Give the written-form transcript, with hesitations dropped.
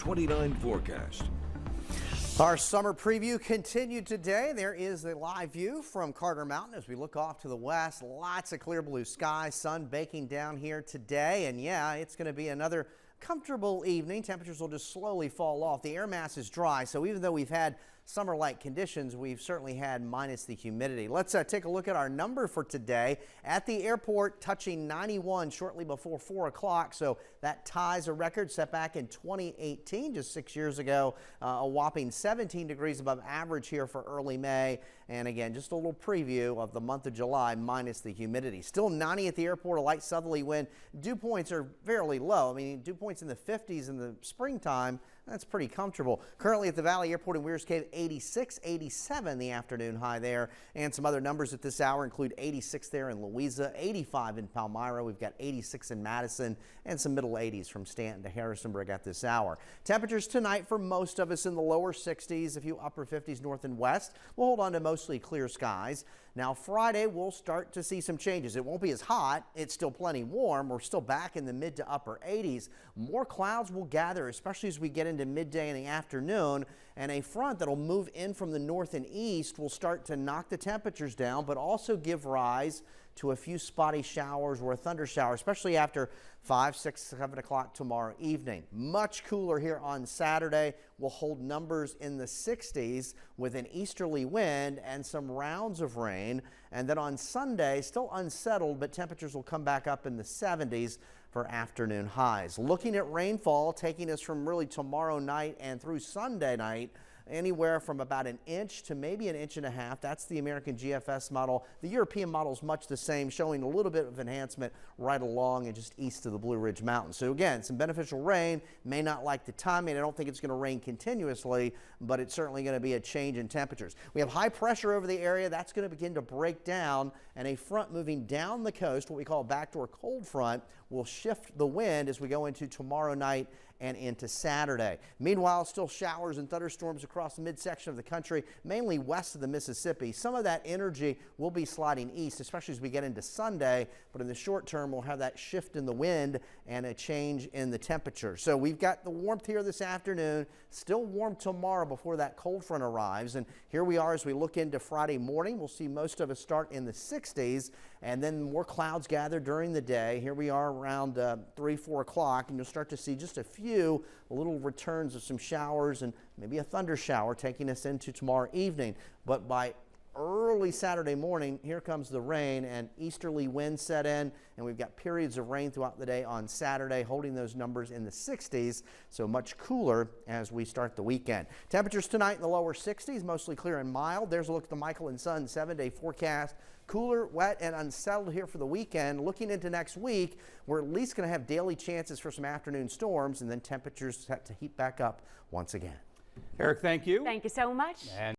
29 forecast. Our summer preview continued today. There is a live view from Carter Mountain as we look off to the west. Lots of clear blue skies, sun baking down here today. And yeah, it's going to be another comfortable evening. Temperatures will just slowly fall off. The air mass is dry, so even though we've had summer-like conditions, we've certainly had minus the humidity. Let's take a look at our number for today. At the airport, touching 91 shortly before 4 o'clock, so that ties a record set back in 2018, just 6 years ago. A whopping 17 degrees above average here for early May. And again, just a little preview of the month of July minus the humidity. Still 90 at the airport, a light southerly wind. Dew points are fairly low. I mean, dew points in the 50s in the springtime, that's pretty comfortable. Currently at the Valley Airport in Weir's Cave, 86, 87 the afternoon high there. And some other numbers at this hour include 86 there in Louisa, 85 in Palmyra. We've got 86 in Madison and some middle 80s from Stanton to Harrisonburg at this hour. Temperatures tonight for most of us in the lower 60s, a few upper 50s north and west. We'll hold on to mostly clear skies. Now Friday, we'll start to see some changes. It won't be as hot. It's still plenty warm. We're still back in the mid to upper 80s. More clouds will gather, especially as we get into midday in the afternoon. And a front that'll move in from the north and east will start to knock the temperatures down, but also give rise to a few spotty showers or a thunder shower, especially after 5, 6, 7 o'clock tomorrow evening. Much cooler here on Saturday. We'll hold numbers in the 60s with an easterly wind and some rounds of rain. And then on Sunday, still unsettled, but temperatures will come back up in the 70s for afternoon highs. Looking at rainfall, taking us from really tomorrow night and through Sunday night, anywhere from about an inch to maybe an inch and a half. That's the American GFS model. The European model is much the same, showing a little bit of enhancement right along and just east of the Blue Ridge Mountains. So again, some beneficial rain. May not like the timing. I don't think it's going to rain continuously, but it's certainly going to be a change in temperatures. We have high pressure over the area. That's going to begin to break down, and a front moving down the coast, what we call a backdoor cold front, will shift the wind as we go into tomorrow night and into Saturday. Meanwhile, still showers and thunderstorms across the midsection of the country, mainly west of the Mississippi. Some of that energy will be sliding east, especially as we get into Sunday, but in the short term, we'll have that shift in the wind and a change in the temperature. So we've got the warmth here this afternoon, still warm tomorrow before that cold front arrives. And here we are as we look into Friday morning. We'll see most of us start in the 60s, and then more clouds gather during the day. Here we are around 3, 4 o'clock, and you'll start to see just a few little returns of some showers and maybe a thunder shower taking us into tomorrow evening. But by early Saturday morning, here comes the rain and easterly winds set in, and we've got periods of rain throughout the day on Saturday, holding those numbers in the 60s, so much cooler as we start the weekend. Temperatures tonight in the lower 60s, mostly clear and mild. There's a look at the Michael and Son 7-day forecast. Cooler, wet, and unsettled here for the weekend. Looking into next week, we're at least going to have daily chances for some afternoon storms, and then temperatures set to heat back up once again. Eric, thank you. Thank you so much.